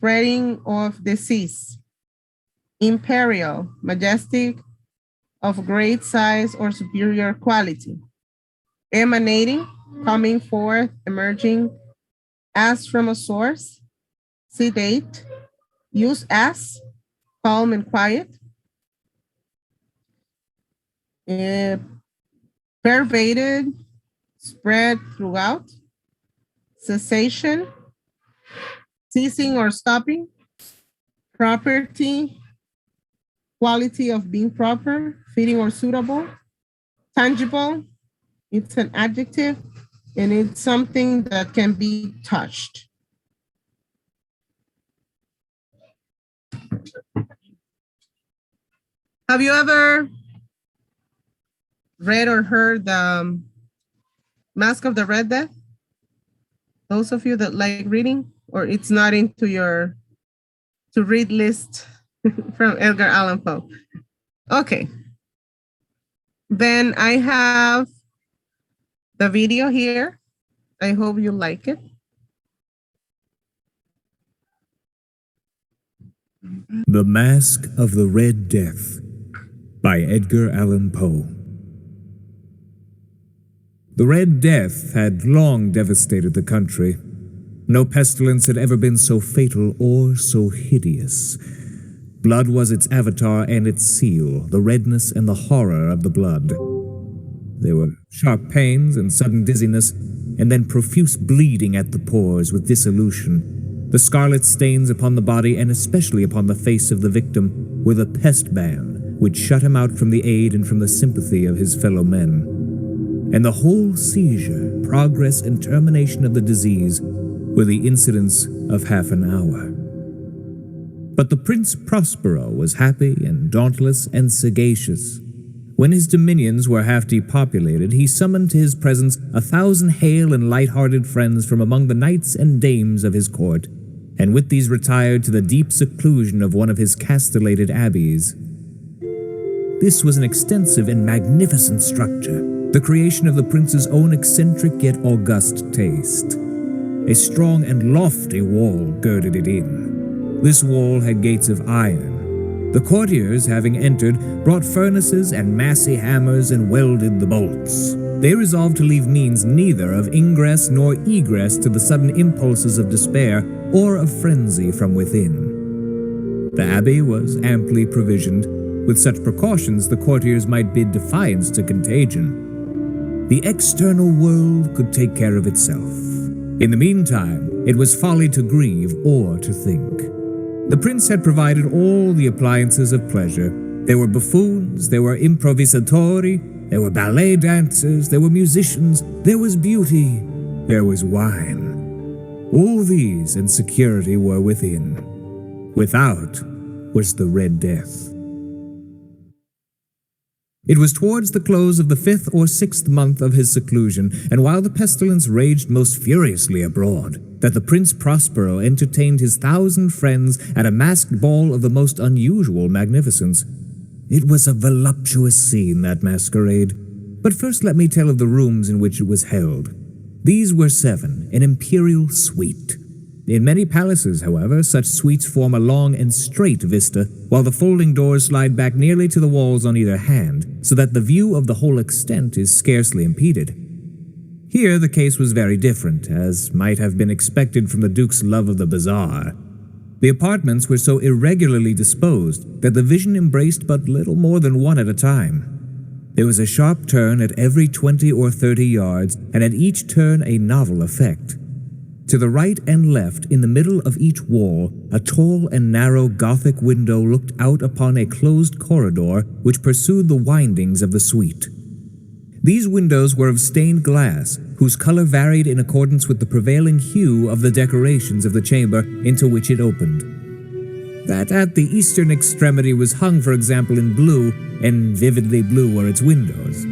spreading of disease. Imperial, majestic, of great size or superior quality. Emanating, coming forth, emerging as from a source. Sedate, use as, calm and quiet. Pervaded, spread throughout. Cessation, ceasing or stopping. Property, quality of being proper, fitting or suitable. Tangible, it's an adjective, and it's something that can be touched. Have you ever read or heard the Mask of the Red Death? Those of you that like reading, or it's not into your to read list from Edgar Allan Poe. Okay. Then I have the video here. I hope you like it. The Mask of the Red Death by Edgar Allan Poe. The Red Death had long devastated the country. No pestilence had ever been so fatal or so hideous. Blood was its avatar and its seal, the redness and the horror of the blood. There were sharp pains and sudden dizziness, and then profuse bleeding at the pores with dissolution. The scarlet stains upon the body, and especially upon the face of the victim, were the pest ban, which shut him out from the aid and from the sympathy of his fellow men. And the whole seizure, progress, and termination of the disease were the incidents of half an hour. But the Prince Prospero was happy and dauntless and sagacious. When his dominions were half depopulated, he summoned to his presence 1,000 hale and light-hearted friends from among the knights and dames of his court, and with these retired to the deep seclusion of one of his castellated abbeys. This was an extensive and magnificent structure, the creation of the prince's own eccentric yet august taste. A strong and lofty wall girded it in. This wall had gates of iron. The courtiers, having entered, brought furnaces and massy hammers and welded the bolts. They resolved to leave means neither of ingress nor egress to the sudden impulses of despair or of frenzy from within. The abbey was amply provisioned. With such precautions, the courtiers might bid defiance to contagion. The external world could take care of itself. In the meantime, it was folly to grieve or to think. The prince had provided all the appliances of pleasure. There were buffoons, there were improvisatori, there were ballet dancers, there were musicians, there was beauty, there was wine. All these and security were within. Without was the Red Death. It was towards the close of the 5th or 6th month of his seclusion, and while the pestilence raged most furiously abroad, that the Prince Prospero entertained his 1,000 friends at a masked ball of the most unusual magnificence. It was a voluptuous scene, that masquerade. But first let me tell of the rooms in which it was held. These were 7, an imperial suite. In many palaces, however, such suites form a long and straight vista, while the folding doors slide back nearly to the walls on either hand, so that the view of the whole extent is scarcely impeded. Here the case was very different, as might have been expected from the Duke's love of the bizarre. The apartments were so irregularly disposed that the vision embraced but little more than one at a time. There was a sharp turn at every 20 or 30 yards, and at each turn a novel effect. To the right and left, in the middle of each wall, a tall and narrow Gothic window looked out upon a closed corridor which pursued the windings of the suite. These windows were of stained glass, whose color varied in accordance with the prevailing hue of the decorations of the chamber into which it opened. That at the eastern extremity was hung, for example, in blue, and vividly blue were its windows.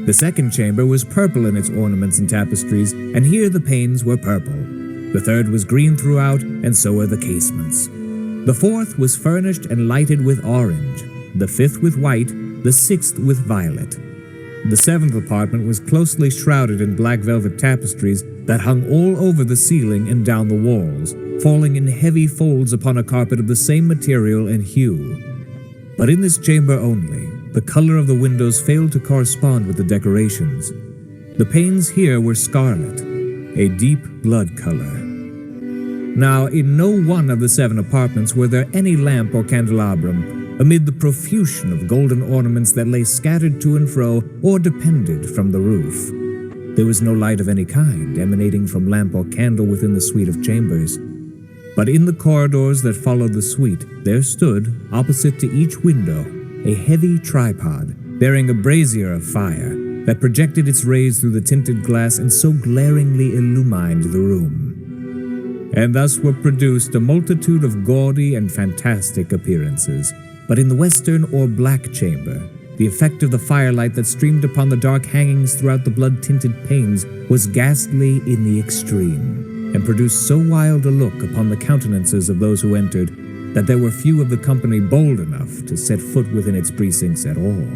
The second chamber was purple in its ornaments and tapestries, and here the panes were purple. The third was green throughout, and so were the casements. The fourth was furnished and lighted with orange, the fifth with white, the sixth with violet. The seventh apartment was closely shrouded in black velvet tapestries that hung all over the ceiling and down the walls, falling in heavy folds upon a carpet of the same material and hue. But in this chamber only, the color of the windows failed to correspond with the decorations. The panes here were scarlet, a deep blood color. Now, in no one of the 7 apartments were there any lamp or candelabrum, amid the profusion of golden ornaments that lay scattered to and fro or depended from the roof. There was no light of any kind emanating from lamp or candle within the suite of chambers. But in the corridors that followed the suite, there stood, opposite to each window, a heavy tripod bearing a brazier of fire that projected its rays through the tinted glass and so glaringly illumined the room. And thus were produced a multitude of gaudy and fantastic appearances. But in the western or black chamber, the effect of the firelight that streamed upon the dark hangings throughout the blood-tinted panes was ghastly in the extreme, and produced so wild a look upon the countenances of those who entered that there were few of the company bold enough to set foot within its precincts at all.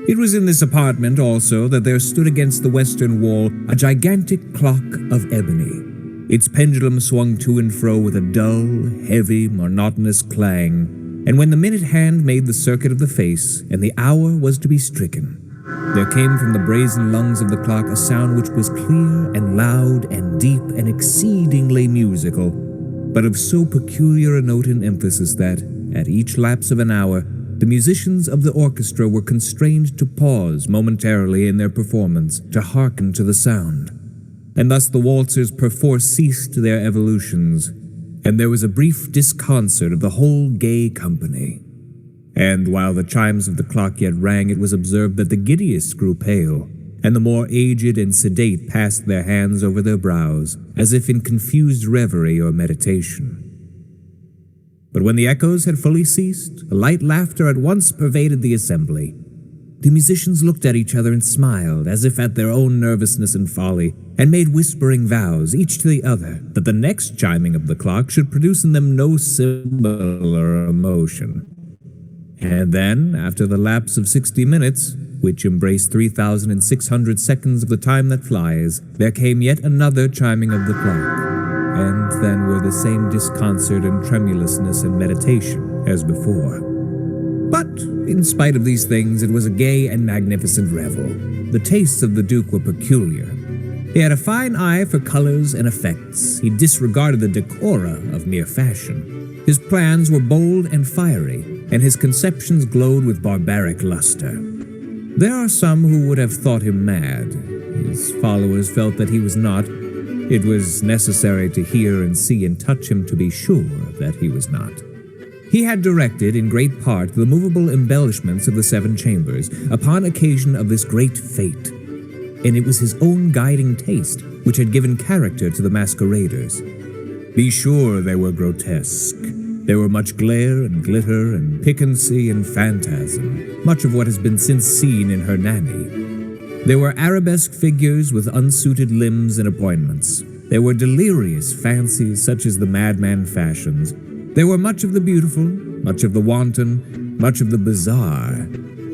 It was in this apartment also that there stood against the western wall a gigantic clock of ebony. Its pendulum swung to and fro with a dull, heavy, monotonous clang, and when the minute hand made the circuit of the face and the hour was to be stricken, there came from the brazen lungs of the clock a sound which was clear and loud and deep and exceedingly musical, but of so peculiar a note and emphasis that, at each lapse of an hour, the musicians of the orchestra were constrained to pause momentarily in their performance to hearken to the sound, and thus the waltzers perforce ceased their evolutions, and there was a brief disconcert of the whole gay company. And while the chimes of the clock yet rang, it was observed that the giddiest grew pale, and the more aged and sedate passed their hands over their brows, as if in confused reverie or meditation. But when the echoes had fully ceased, a light laughter at once pervaded the assembly. The musicians looked at each other and smiled, as if at their own nervousness and folly, and made whispering vows, each to the other, that the next chiming of the clock should produce in them no similar emotion. And then, after the lapse of 60 minutes, which embraced 3,600 seconds of the time that flies, there came yet another chiming of the clock, and then were the same disconcert and tremulousness and meditation as before. But, in spite of these things, it was a gay and magnificent revel. The tastes of the Duke were peculiar. He had a fine eye for colors and effects. He disregarded the decora of mere fashion. His plans were bold and fiery, and his conceptions glowed with barbaric luster. There are some who would have thought him mad. His followers felt that he was not. It was necessary to hear and see and touch him to be sure that he was not. He had directed, in great part, the movable embellishments of the 7 chambers upon occasion of this great fete, and it was his own guiding taste which had given character to the masqueraders. Be sure they were grotesque. There were much glare and glitter and piquancy and phantasm, much of what has been since seen in Hernani. There were arabesque figures with unsuited limbs and appointments. There were delirious fancies such as the madman fashions. There were much of the beautiful, much of the wanton, much of the bizarre,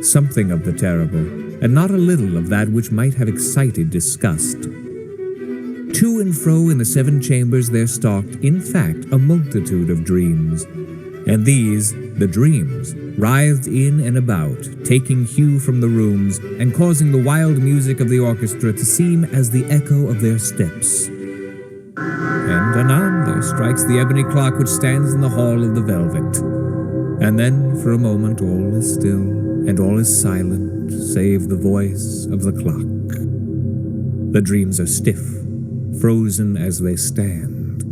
something of the terrible, and not a little of that which might have excited disgust. To and fro in the 7 chambers there stalked, in fact, a multitude of dreams. And these, the dreams, writhed in and about, taking hue from the rooms, and causing the wild music of the orchestra to seem as the echo of their steps. And anon there strikes the ebony clock which stands in the hall of the velvet. And then, for a moment, all is still, and all is silent, save the voice of the clock. The dreams are stiff, frozen as they stand.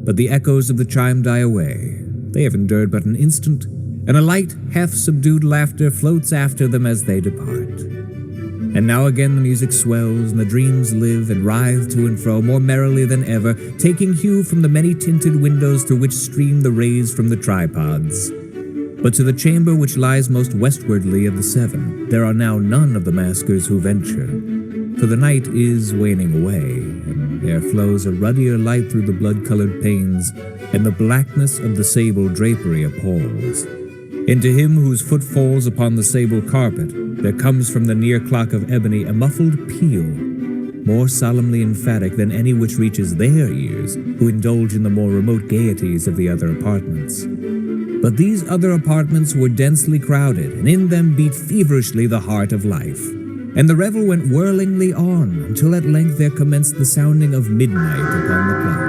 But the echoes of the chime die away. They have endured but an instant, and a light, half-subdued laughter floats after them as they depart. And now again the music swells, and the dreams live and writhe to and fro more merrily than ever, taking hue from the many-tinted windows through which stream the rays from the tripods. But to the chamber which lies most westwardly of the 7, there are now none of the maskers who venture, for the night is waning away, and there flows a ruddier light through the blood-colored panes, and the blackness of the sable drapery appalls. And to him whose foot falls upon the sable carpet, there comes from the near clock of ebony a muffled peal, more solemnly emphatic than any which reaches their ears, who indulge in the more remote gaieties of the other apartments. But these other apartments were densely crowded, and in them beat feverishly the heart of life. And the revel went whirlingly on, until at length there commenced the sounding of midnight upon the clock.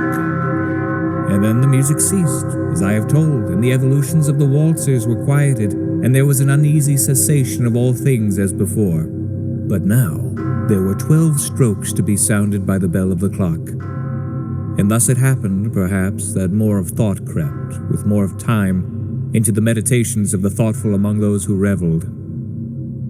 And then the music ceased, as I have told, and the evolutions of the waltzers were quieted, and there was an uneasy cessation of all things as before. But now there were 12 strokes to be sounded by the bell of the clock. And thus it happened, perhaps, that more of thought crept, with more of time, into the meditations of the thoughtful among those who reveled.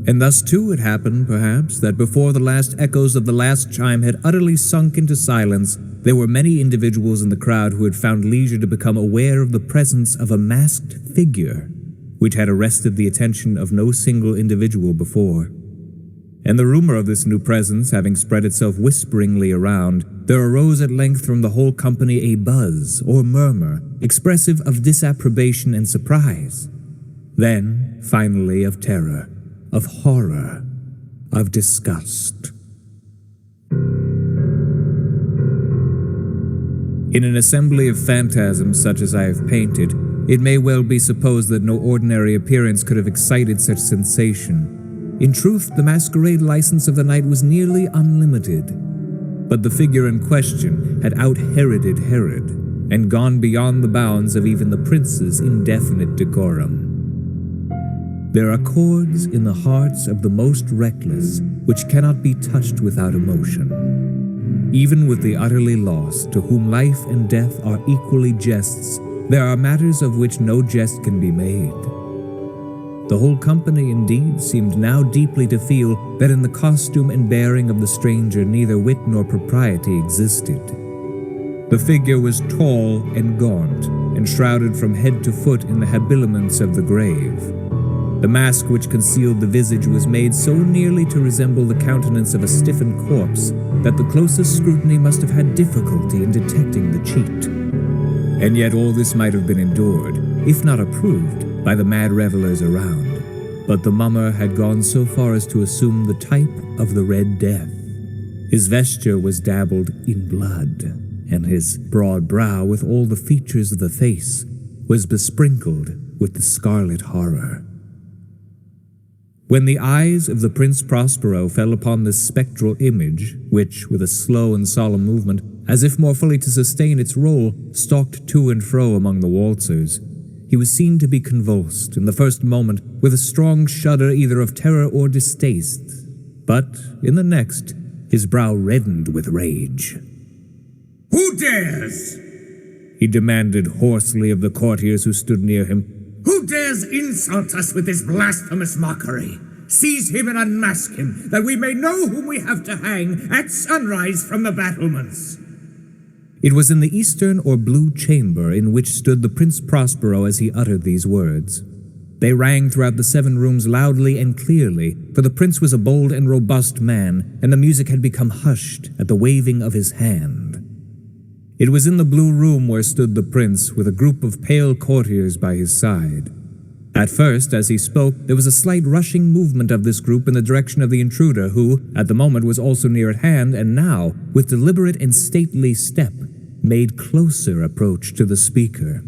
And thus too it happened, perhaps, that before the last echoes of the last chime had utterly sunk into silence, there were many individuals in the crowd who had found leisure to become aware of the presence of a masked figure, which had arrested the attention of no single individual before. And the rumor of this new presence having spread itself whisperingly around, there arose at length from the whole company a buzz or murmur, expressive of disapprobation and surprise. Then, finally, of terror, of horror, of disgust. In an assembly of phantasms such as I have painted, it may well be supposed that no ordinary appearance could have excited such sensation. In truth, the masquerade license of the night was nearly unlimited. But the figure in question had out-Heroded Herod, and gone beyond the bounds of even the prince's indefinite decorum. There are chords in the hearts of the most reckless which cannot be touched without emotion. Even with the utterly lost, to whom life and death are equally jests, there are matters of which no jest can be made. The whole company, indeed, seemed now deeply to feel that in the costume and bearing of the stranger neither wit nor propriety existed. The figure was tall and gaunt, and shrouded from head to foot in the habiliments of the grave. The mask which concealed the visage was made so nearly to resemble the countenance of a stiffened corpse that the closest scrutiny must have had difficulty in detecting the cheat. And yet all this might have been endured, if not approved, by the mad revelers around. But the mummer had gone so far as to assume the type of the Red Death. His vesture was dabbled in blood, and his broad brow, with all the features of the face, was besprinkled with the scarlet horror. When the eyes of the Prince Prospero fell upon this spectral image, which, with a slow and solemn movement, as if more fully to sustain its role, stalked to and fro among the waltzers, he was seen to be convulsed, in the first moment, with a strong shudder either of terror or distaste. But, in the next, his brow reddened with rage. "Who dares?" he demanded hoarsely of the courtiers who stood near him. "Who dares insult us with this blasphemous mockery? Seize him and unmask him, that we may know whom we have to hang at sunrise from the battlements." It was in the eastern or blue chamber in which stood the Prince Prospero as he uttered these words. They rang throughout the 7 rooms loudly and clearly, for the prince was a bold and robust man, and the music had become hushed at the waving of his hand. It was in the blue room where stood the prince, with a group of pale courtiers by his side. At first, as he spoke, there was a slight rushing movement of this group in the direction of the intruder, who, at the moment, was also near at hand, and now, with deliberate and stately step, made closer approach to the speaker.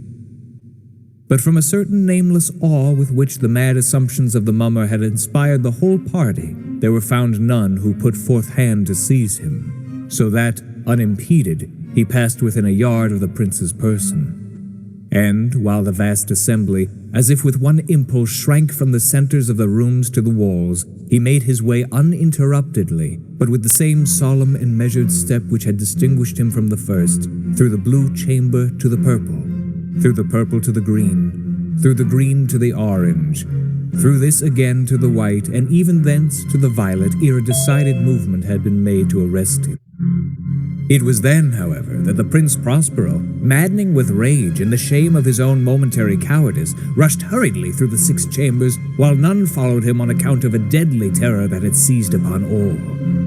But from a certain nameless awe with which the mad assumptions of the mummer had inspired the whole party, there were found none who put forth hand to seize him, so that, unimpeded, he passed within a yard of the prince's person. And, while the vast assembly, as if with one impulse, shrank from the centers of the rooms to the walls, he made his way uninterruptedly, but with the same solemn and measured step which had distinguished him from the first, through the blue chamber to the purple, through the purple to the green, through the green to the orange, through this again to the white, and even thence to the violet, ere a decided movement had been made to arrest him. It was then, however, that the Prince Prospero, maddening with rage and the shame of his own momentary cowardice, rushed hurriedly through the 6 chambers, while none followed him on account of a deadly terror that had seized upon all.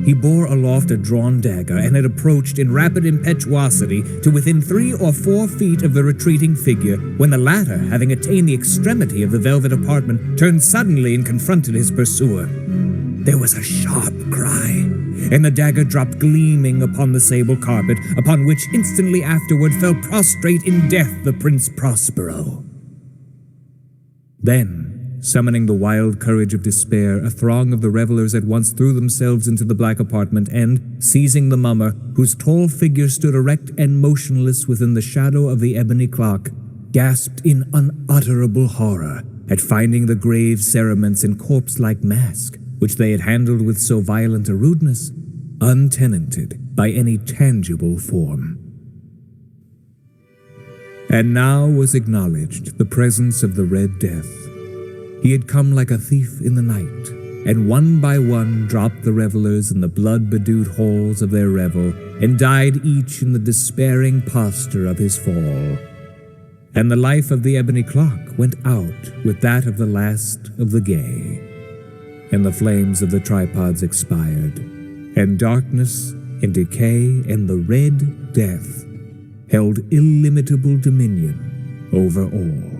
He bore aloft a drawn dagger, and had approached in rapid impetuosity to within 3 or 4 feet of the retreating figure, when the latter, having attained the extremity of the velvet apartment, turned suddenly and confronted his pursuer. There was a sharp cry, and the dagger dropped gleaming upon the sable carpet, upon which instantly afterward fell prostrate in death the Prince Prospero. Then, summoning the wild courage of despair, a throng of the revelers at once threw themselves into the black apartment and, seizing the mummer, whose tall figure stood erect and motionless within the shadow of the ebony clock, gasped in unutterable horror at finding the grave cerements and corpse-like mask, which they had handled with so violent a rudeness, untenanted by any tangible form. And now was acknowledged the presence of the Red Death. He had come like a thief in the night, and one by one dropped the revelers in the blood-bedewed halls of their revel, and died each in the despairing posture of his fall. And the life of the ebony clock went out with that of the last of the gay. And the flames of the tripods expired, and darkness and decay and the Red Death held illimitable dominion over all.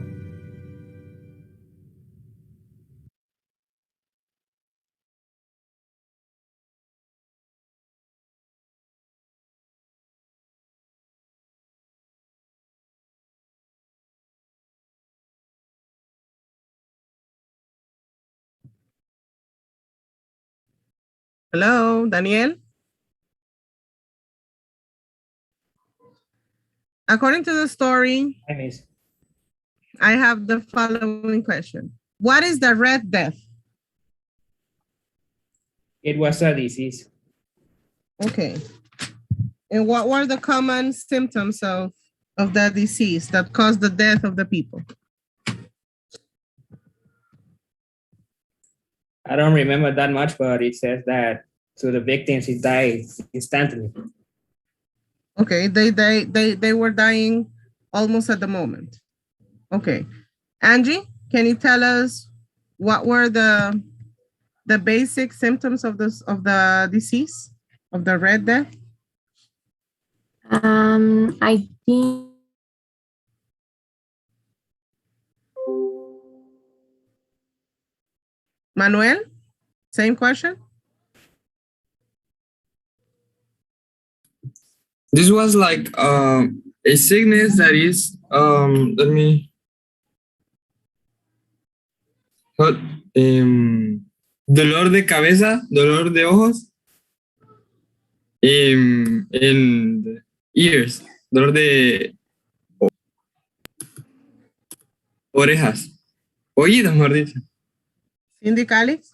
Hello, Daniel? According to the story, I miss. I have the following question. What is the Red Death? It was a disease. Okay. And what were the common symptoms of the disease that caused the death of the people? I don't remember that much, but it says that to the victims, it died instantly. Okay, they were dying almost at the moment. Okay. Angie, can you tell us what were the basic symptoms of the disease, of the Red Death? I think Manuel, same question? This was like a sickness that is let me dolor de cabeza, dolor de ojos, and ears, dolor de orejas, oídos, mejor dicho. Cindy Calix?